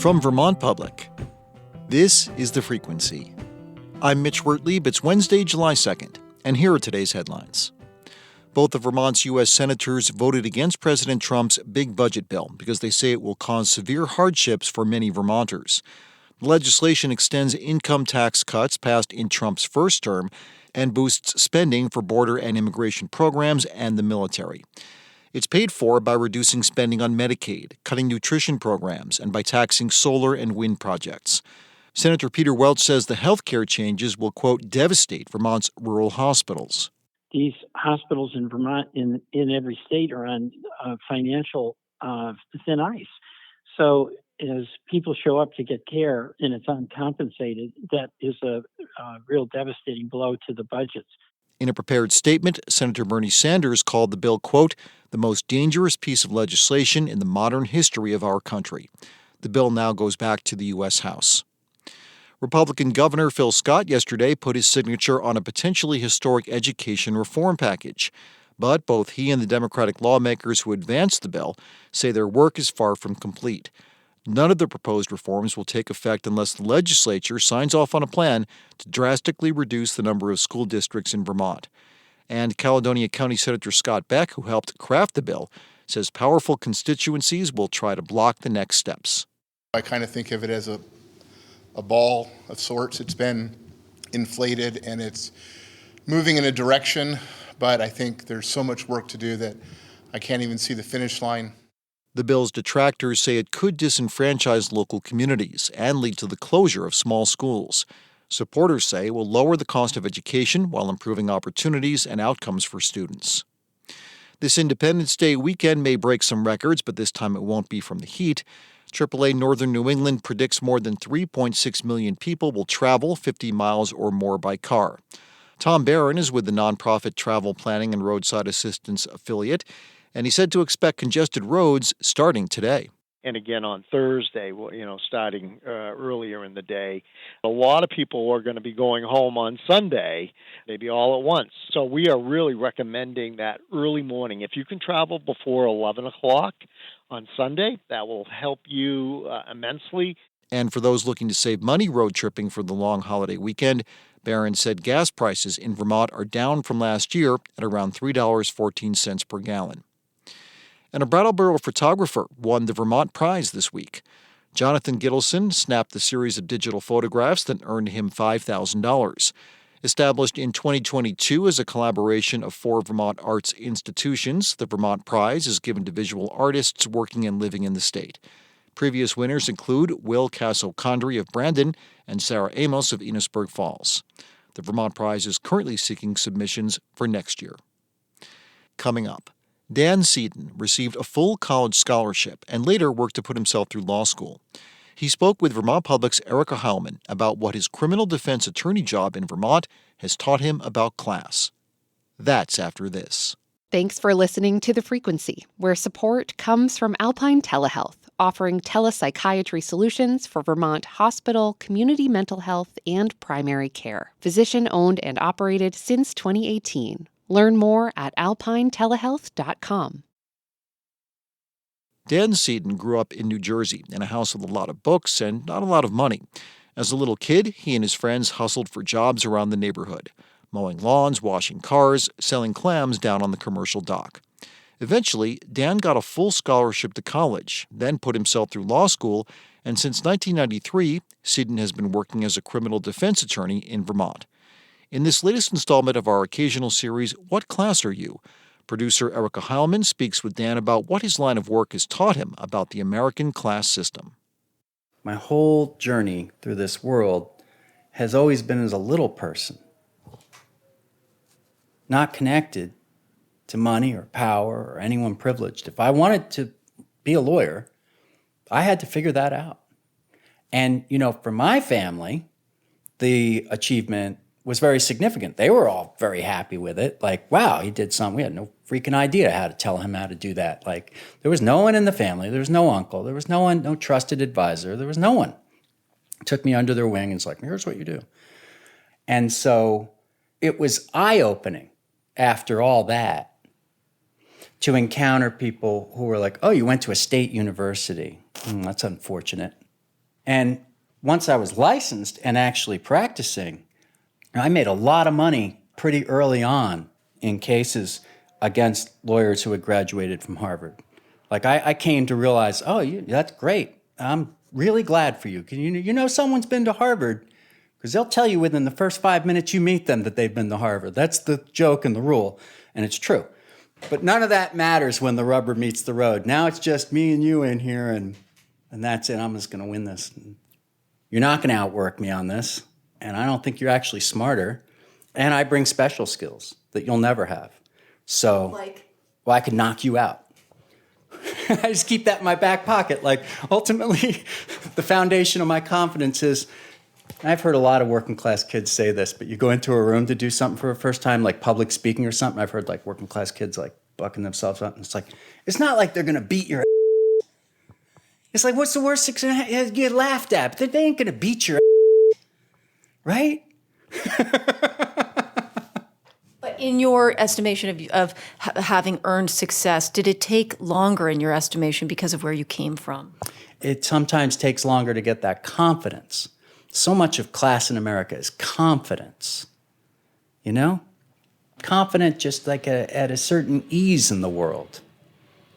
From Vermont Public, this is The Frequency. I'm Mitch Wertlieb. It's Wednesday, July 2nd, and here are today's headlines. Both of Vermont's U.S. senators voted against President Trump's big budget bill because they say it will cause severe hardships for many Vermonters. The legislation extends income tax cuts passed in Trump's first term and boosts spending for border and immigration programs and the military. It's paid for by reducing spending on Medicaid, cutting nutrition programs, and by taxing solar and wind projects. Senator Peter Welch says the health care changes will, quote, devastate Vermont's rural hospitals. These hospitals in Vermont, in every state, are on financial thin ice. So as people show up to get care and it's uncompensated, that is a real devastating blow to the budgets. In a prepared statement, Senator Bernie Sanders called the bill, quote, the most dangerous piece of legislation in the modern history of our country. The bill now goes back to the U.S. House. Republican Governor Phil Scott yesterday put his signature on a potentially historic education reform package. But both he and the Democratic lawmakers who advanced the bill say their work is far from complete. None of the proposed reforms will take effect unless the legislature signs off on a plan to drastically reduce the number of school districts in Vermont. And Caledonia County Senator Scott Beck, who helped craft the bill, says powerful constituencies will try to block the next steps. I kind of think of it as a ball of sorts. It's been inflated and it's moving in a direction, but I think there's so much work to do that I can't even see the finish line. The bill's detractors say it could disenfranchise local communities and lead to the closure of small schools. Supporters say it will lower the cost of education while improving opportunities and outcomes for students. This Independence Day weekend may break some records, but this time it won't be from the heat. AAA Northern New England predicts more than 3.6 million people will travel 50 miles or more by car. Tom Barron is with the nonprofit Travel Planning and Roadside Assistance affiliate, and he said to expect congested roads starting today. And again on Thursday, starting earlier in the day. A lot of people are going to be going home on Sunday, maybe all at once. So we are really recommending that early morning. If you can travel before 11 o'clock on Sunday, that will help you immensely. And for those looking to save money road tripping for the long holiday weekend, Barron said gas prices in Vermont are down from last year at around $3.14 per gallon. And a Brattleboro photographer won the Vermont Prize this week. Jonathan Gittleson snapped the series of digital photographs that earned him $5,000. Established in 2022 as a collaboration of 4 Vermont arts institutions, the Vermont Prize is given to visual artists working and living in the state. Previous winners include Will Castle-Condry of Brandon and Sarah Amos of Enosburg Falls. The Vermont Prize is currently seeking submissions for next year. Coming up, Dan Sedon received a full college scholarship and later worked to put himself through law school. He spoke with Vermont Public's Erica Heilman about what his criminal defense attorney job in Vermont has taught him about class. That's after this. Thanks for listening to The Frequency, where support comes from Alpine Telehealth, offering telepsychiatry solutions for Vermont hospital, community mental health, and primary care. Physician-owned and operated since 2018. Learn more at alpinetelehealth.com. Dan Sedon grew up in New Jersey in a house with a lot of books and not a lot of money. As a little kid, he and his friends hustled for jobs around the neighborhood, mowing lawns, washing cars, selling clams down on the commercial dock. Eventually, Dan got a full scholarship to college, then put himself through law school, and since 1993, Sedon has been working as a criminal defense attorney in Vermont. In this latest installment of our occasional series, What Class Are You?, producer Erica Heilman speaks with Dan about what his line of work has taught him about the American class system. My whole journey through this world has always been as a little person, not connected to money or power or anyone privileged. If I wanted to be a lawyer, I had to figure that out. And, for my family, the achievement was very significant. They were all very happy with it. Like, wow, he did something. We had no freaking idea how to tell him how to do that. Like, there was no one in the family. There was no uncle. There was no one, no trusted advisor. There was no one. Took me under their wing and was like, here's what you do. And so it was eye-opening after all that to encounter people who were like, oh, you went to a state university. That's unfortunate. And once I was licensed and actually practicing, I made a lot of money pretty early on in cases against lawyers who had graduated from Harvard. Like I came to realize, that's great. I'm really glad for you. You know someone's been to Harvard because they'll tell you within the first 5 minutes you meet them that they've been to Harvard. That's the joke and the rule, and it's true. But none of that matters when the rubber meets the road. Now it's just me and you in here, and that's it. I'm just going to win this. You're not going to outwork me on this, and I don't think you're actually smarter. And I bring special skills that you'll never have. So, I could knock you out. I just keep that in my back pocket. Like, ultimately, the foundation of my confidence is, I've heard a lot of working class kids say this, but you go into a room to do something for the first time, like public speaking or something. I've heard like working class kids like bucking themselves up. And it's like, it's not like they're going to beat your ass. It's like, what's the worst thing you get laughed at? But they ain't going to beat your ass, right? But in your estimation of having earned success, did it take longer in your estimation because of where you came from? It sometimes takes longer to get that confidence. So much of class in America is confidence, you know? Confident just like at a certain ease in the world,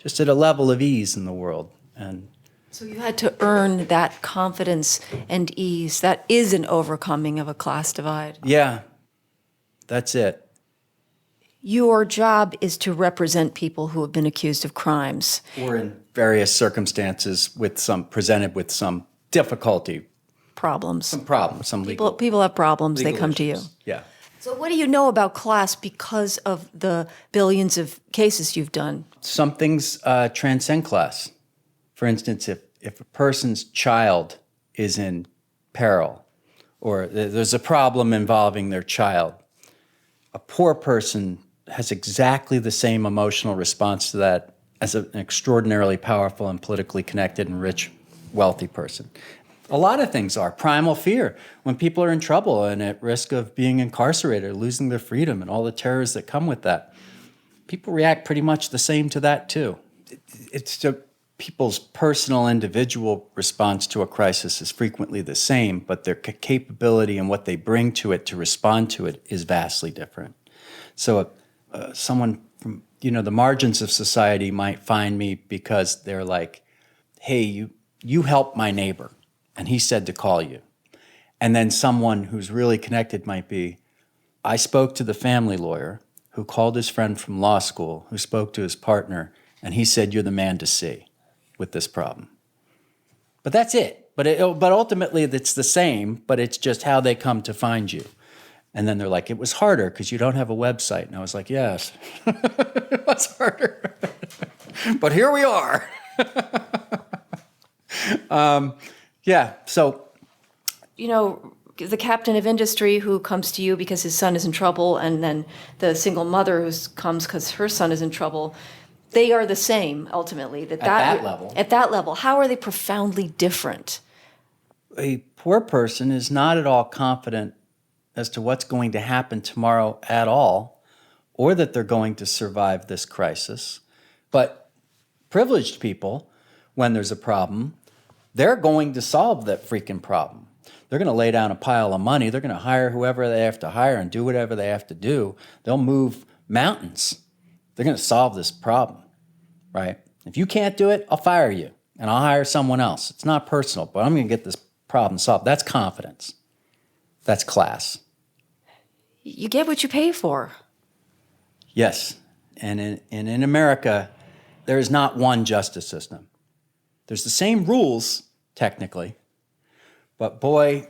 just at a level of ease in the world. And so you had to earn that confidence and ease. That is an overcoming of a class divide. Yeah, that's it. Your job is to represent people who have been accused of crimes. Or in various circumstances presented with some difficulty. Problems. Some legal. People have problems, they come to you. Yeah. So what do you know about class because of the billions of cases you've done? Some things transcend class. For instance, if a person's child is in peril or there's a problem involving their child, a poor person has exactly the same emotional response to that as an extraordinarily powerful and politically connected and rich, wealthy person. A lot of things are. Primal fear, when people are in trouble and at risk of being incarcerated, losing their freedom, and all the terrors that come with that. People react pretty much the same to that, too. It's people's personal, individual response to a crisis is frequently the same, but their capability and what they bring to it to respond to it is vastly different. So someone from, the margins of society might find me because they're like, hey, you help my neighbor. And he said to call you. And then someone who's really connected might be, I spoke to the family lawyer who called his friend from law school, who spoke to his partner, and he said, you're the man to see with this problem. But that's it. But ultimately, it's the same, but it's just how they come to find you. And then they're like, it was harder because you don't have a website. And I was like, yes, it was harder. But here we are. Yeah, so. The captain of industry who comes to you because his son is in trouble, and then the single mother who comes because her son is in trouble, they are the same, ultimately. At that level. At that level. How are they profoundly different? A poor person is not at all confident as to what's going to happen tomorrow at all, or that they're going to survive this crisis. But privileged people, when there's a problem, they're going to solve that freaking problem. They're going to lay down a pile of money. They're going to hire whoever they have to hire and do whatever they have to do. They'll move mountains. They're going to solve this problem, right? If you can't do it, I'll fire you and I'll hire someone else. It's not personal, but I'm going to get this problem solved. That's confidence. That's class. You get what you pay for. Yes. And in America, there is not one justice system. There's the same rules, technically, but boy,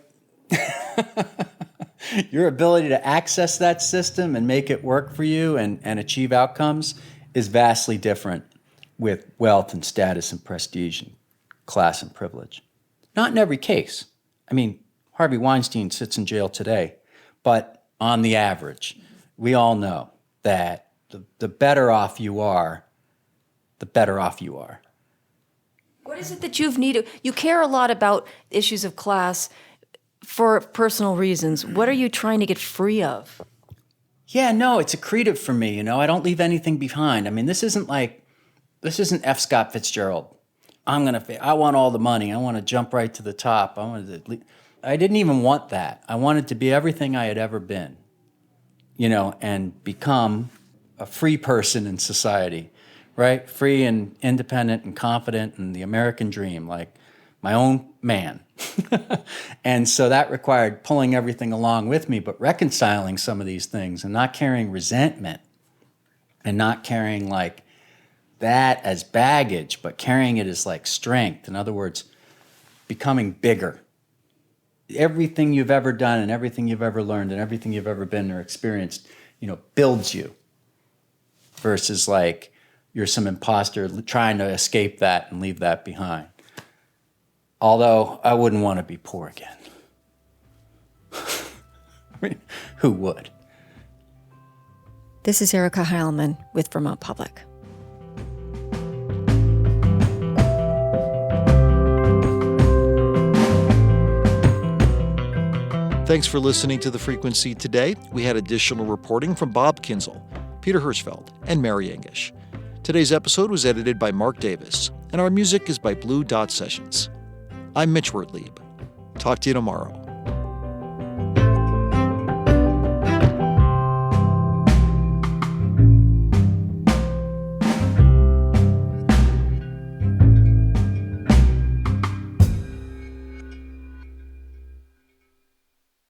your ability to access that system and make it work for you and achieve outcomes is vastly different with wealth and status and prestige and class and privilege. Not in every case. I mean, Harvey Weinstein sits in jail today, but on the average, we all know that the better off you are, the better off you are. What is it that you've needed? You care a lot about issues of class for personal reasons. What are you trying to get free of? Yeah, no, it's accretive for me. I don't leave anything behind. I mean, this isn't F. Scott Fitzgerald, I want all the money. I want to jump right to the top. I didn't even want that. I wanted to be everything I had ever been, and become a free person in society, right? Free and independent and confident and the American dream, like my own man. And so that required pulling everything along with me, but reconciling some of these things and not carrying resentment and not carrying like that as baggage, but carrying it as like strength. In other words, becoming bigger. Everything you've ever done and everything you've ever learned and everything you've ever been or experienced, builds you versus like you're some imposter trying to escape that and leave that behind. Although I wouldn't want to be poor again. I mean, who would? This is Erica Heilman with Vermont Public. Thanks for listening to The Frequency today. We had additional reporting from Bob Kinzel, Peter Hirschfeld, and Mary English. Today's episode was edited by Mark Davis, and our music is by Blue Dot Sessions. I'm Mitch Wertlieb. Talk to you tomorrow.